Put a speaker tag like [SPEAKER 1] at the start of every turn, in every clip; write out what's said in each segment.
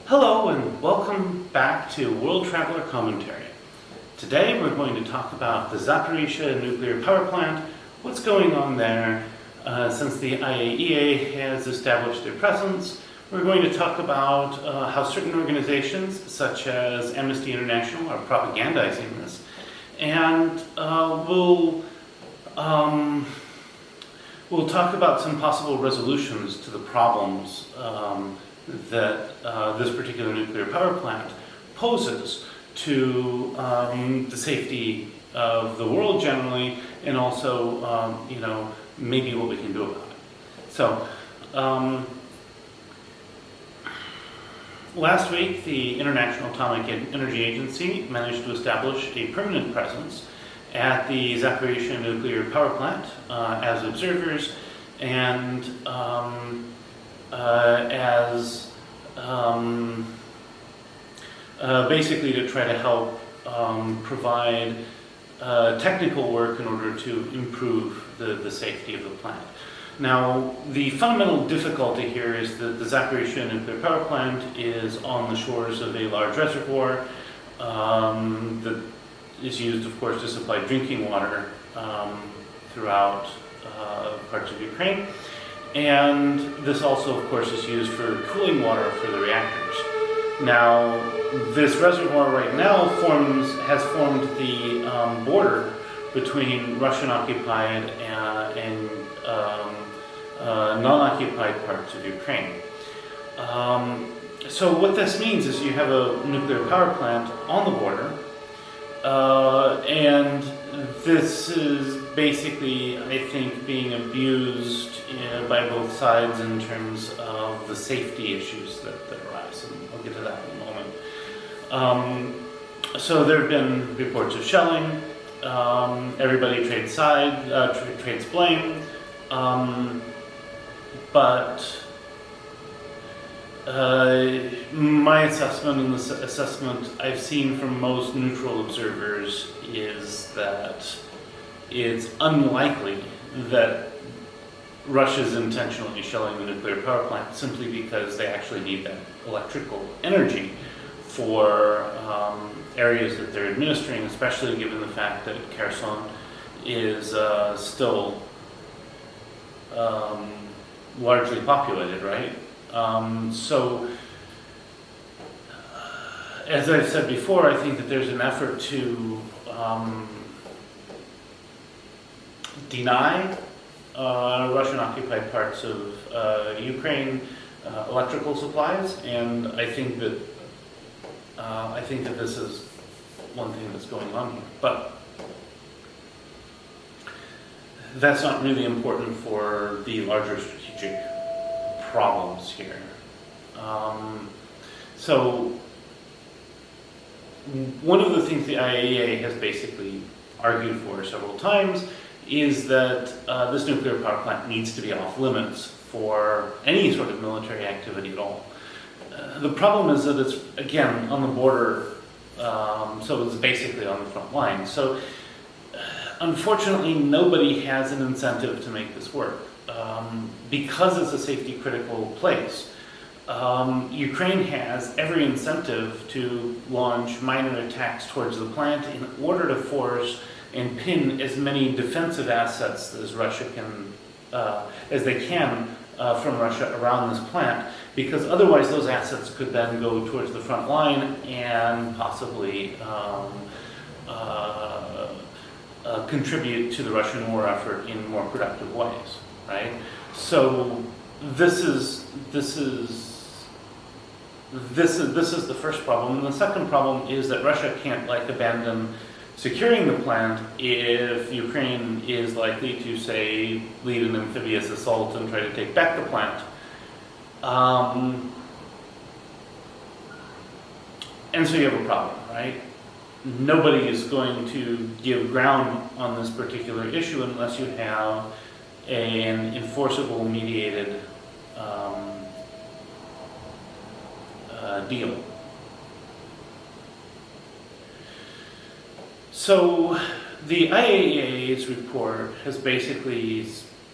[SPEAKER 1] Hello and welcome back to World Traveler Commentary. Today we're going to talk about the Zaporizhzhia nuclear power plant, what's going on there since the IAEA has established their presence. We're going to talk about how certain organizations such as Amnesty International are propagandizing this. And we'll talk about some possible resolutions to the problems that this particular nuclear power plant poses to the safety of the world generally, and also, maybe what we can do about it. So, last week, the International Atomic Energy Agency managed to establish a permanent presence at the Zaporizhzhia nuclear power plant as observers and basically to try to help provide technical work in order to improve the safety of the plant. Now, the fundamental difficulty here is that the Zaporizhzhia nuclear power plant is on the shores of a large reservoir that is used, of course, to supply drinking water throughout parts of Ukraine. And this also, of course, is used for cooling water for the reactors. Now, this reservoir right now has formed the border between Russian-occupied and non-occupied parts of Ukraine. So what this means is you have a nuclear power plant on the border, and this is basically, I think, being abused by both sides in terms of the safety issues that arise, and I'll get to that in a moment. So there have been reports of shelling. Everybody trades blame, but my assessment and the assessment I've seen from most neutral observers is that it's unlikely that Russia's intentionally shelling the nuclear power plant simply because they actually need that electrical energy for areas that they're administering, especially given the fact that Kherson is still largely populated, right? So, as I've said before, I think that there's an effort to deny Russian-occupied parts of Ukraine electrical supplies, and I think that this is one thing that's going on here. But that's not really important for the larger strategic problems here. So one of the things the IAEA has basically argued for several times is that this nuclear power plant needs to be off limits for any sort of military activity at all. The problem is that it's, again, on the border, so it's basically on the front line. So unfortunately, nobody has an incentive to make this work. Because it's a safety critical place, Ukraine has every incentive to launch minor attacks towards the plant in order to force and pin as many defensive assets as they can from Russia around this plant, because otherwise those assets could then go towards the front line and possibly contribute to the Russian war effort in more productive ways, right? So this is the first problem, and the second problem is that Russia can't abandon securing the plant if Ukraine is likely to, say, lead an amphibious assault and try to take back the plant. And so you have a problem, right? Nobody is going to give ground on this particular issue unless you have an enforceable mediated deal. So the IAEA's report has basically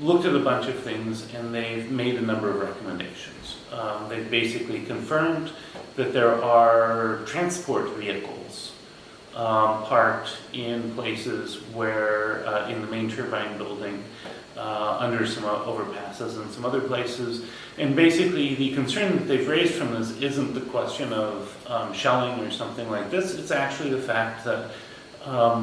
[SPEAKER 1] looked at a bunch of things and they've made a number of recommendations. They've basically confirmed that there are transport vehicles parked in places where, in the main turbine building, under some overpasses and some other places. And basically the concern that they've raised from this isn't the question of shelling or something like this, it's actually the fact that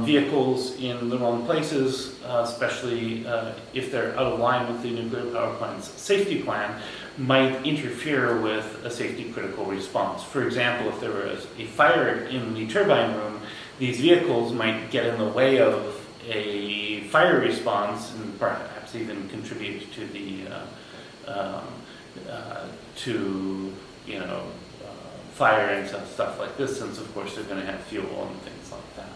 [SPEAKER 1] vehicles in the wrong places, especially if they're out of line with the nuclear power plant's safety plan, might interfere with a safety critical response. For example, if there was a fire in the turbine room, these vehicles might get in the way of a fire response and perhaps even contribute to the fire and stuff like this, since of course they're going to have fuel and things like that.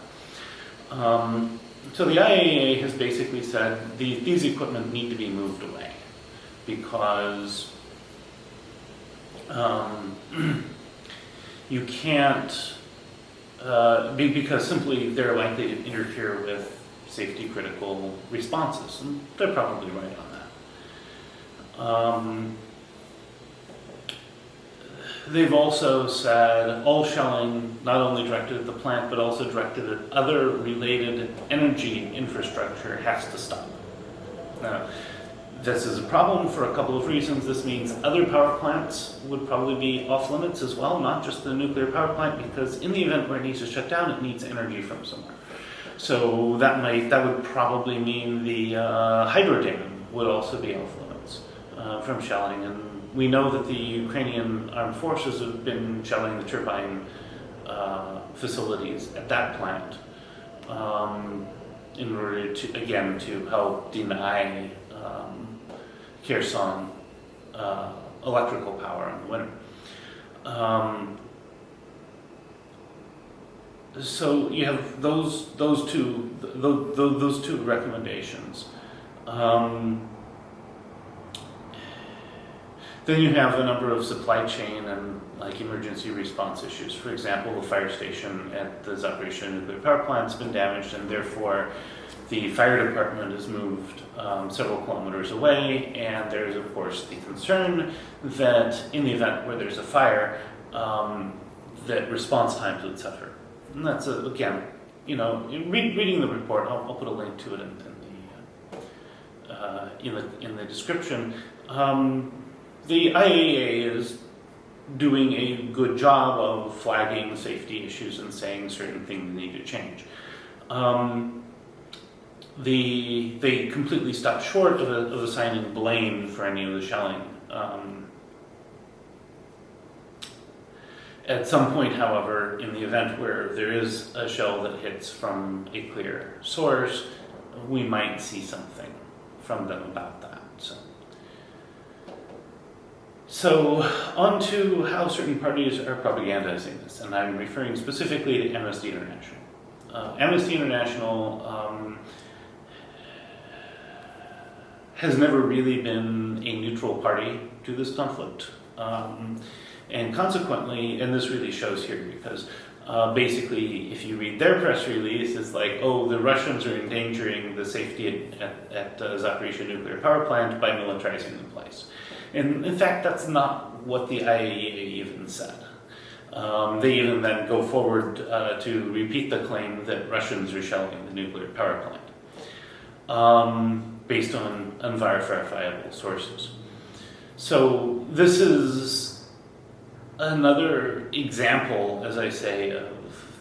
[SPEAKER 1] So the IAEA has basically said these equipment need to be moved away because you can't, because simply they're likely to interfere with safety critical responses, and they're probably right on that. They've also said all shelling, not only directed at the plant, but also directed at other related energy infrastructure, has to stop. Now, this is a problem for a couple of reasons. This means other power plants would probably be off limits as well, not just the nuclear power plant, because in the event where it needs to shut down, it needs energy from somewhere. So that would probably mean the hydro dam would also be off limits from shelling. And we know that the Ukrainian armed forces have been shelling the turbine facilities at that plant in order to, again, to help deny Kherson electrical power in the winter. So you have those two recommendations. Then you have a number of supply chain and like emergency response issues. For example, the fire station at the Zaporizhzhia nuclear power plant has been damaged, and therefore the fire department is moved several kilometers away. And there is, of course, the concern that in the event where there's a fire, that response times would suffer. And that's again, reading the report. I'll put a link to it in the description. The IAEA is doing a good job of flagging safety issues and saying certain things need to change. They completely stopped short of assigning blame for any of the shelling. At some point, however, in the event where there is a shell that hits from a clear source, we might see something from them about that. So on to how certain parties are propagandizing this, and I'm referring specifically to Amnesty International. Amnesty International has never really been a neutral party to this conflict. And consequently, and this really shows here because basically if you read their press release, it's like, oh, the Russians are endangering the safety at Zaporizhzhia nuclear power plant by militarizing the place. And in fact, that's not what the IAEA even said. They even then go forward to repeat the claim that Russians are shelling the nuclear power plant based on unverifiable sources. So this is another example, as I say, of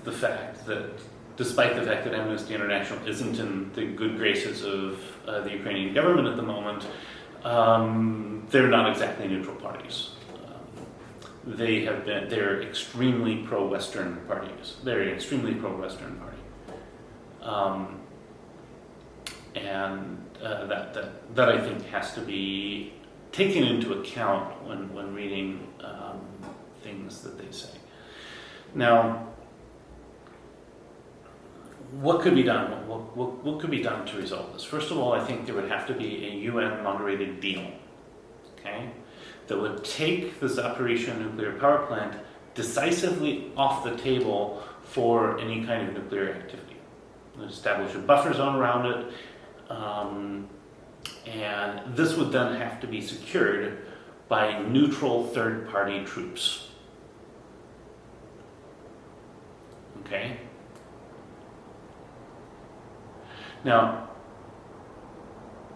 [SPEAKER 1] the fact that despite the fact that Amnesty International isn't in the good graces of the Ukrainian government at the moment, they're not exactly neutral parties. They're extremely pro-Western parties. They're an extremely pro-Western party. And that I think has to be taken into account when reading things that they say. Now, what could be done? What could be done to resolve this? First of all, I think there would have to be a UN moderated deal, okay, that would take the Zaporizhzhia nuclear power plant decisively off the table for any kind of nuclear activity. It would establish a buffer zone around it, and this would then have to be secured by neutral third-party troops. Okay? Now,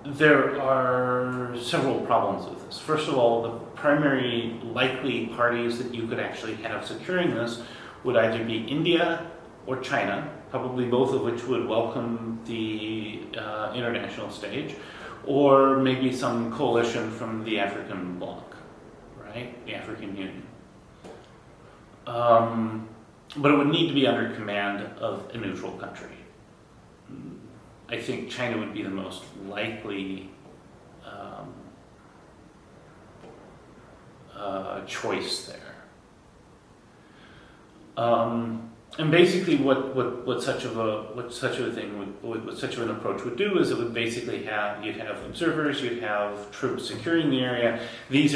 [SPEAKER 1] there are several problems with this. First of all, the primary likely parties that you could actually have securing this would either be India or China, probably both of which would welcome the international stage, or maybe some coalition from the African bloc, right? The African Union. But it would need to be under command of a neutral country. I think China would be the most likely choice there. And basically, what such of an approach would do is it would basically you'd have observers, you'd have troops securing the area. These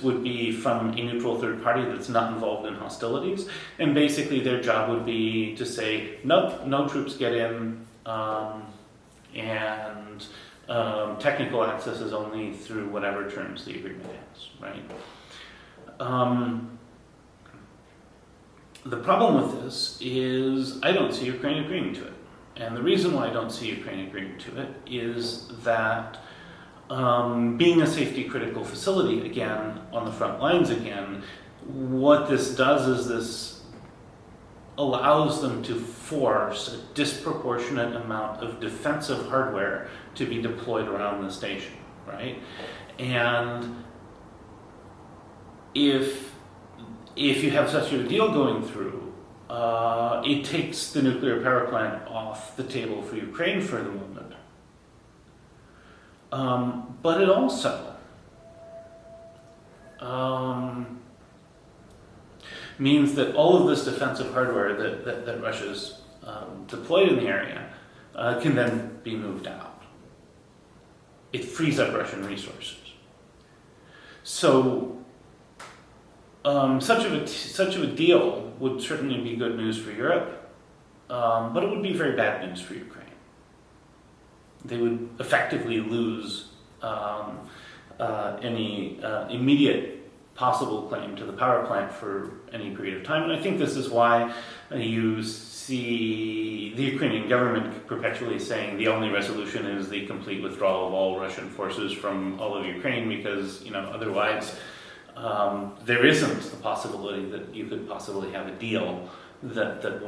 [SPEAKER 1] would be from a neutral third party that's not involved in hostilities, and basically their job would be to say no troops get in, and technical access is only through whatever terms the agreement has, right? The problem with this is I don't see Ukraine agreeing to it. And the reason why I don't see Ukraine agreeing to it is that being a safety critical facility, again, on the front lines again, what this does is this allows them to force a disproportionate amount of defensive hardware to be deployed around the station, right? And if you have such a deal going through, it takes the nuclear power plant off the table for Ukraine for the moment. But it also means that all of this defensive hardware that Russia's deployed in the area can then be moved out. It frees up Russian resources. So such of a deal would certainly be good news for Europe, but it would be very bad news for Ukraine. They would effectively lose any immediate possible claim to the power plant for any period of time, and I think this is why you see the Ukrainian government perpetually saying the only resolution is the complete withdrawal of all Russian forces from all of Ukraine, because otherwise there isn't the possibility that you could possibly have a deal that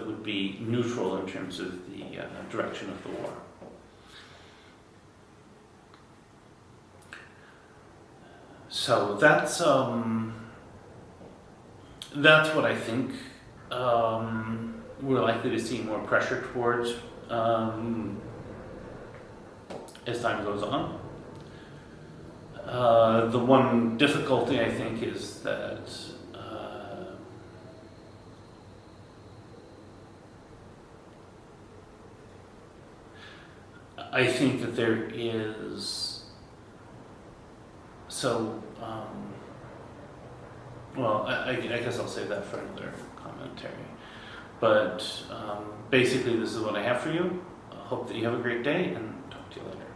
[SPEAKER 1] would be neutral in terms of the direction of the war. So that's what I think we're likely to see more pressure towards as time goes on. The one difficulty, I think, is that I think that there is I guess I'll save that for another commentary. But basically, this is what I have for you. I hope that you have a great day, and talk to you later.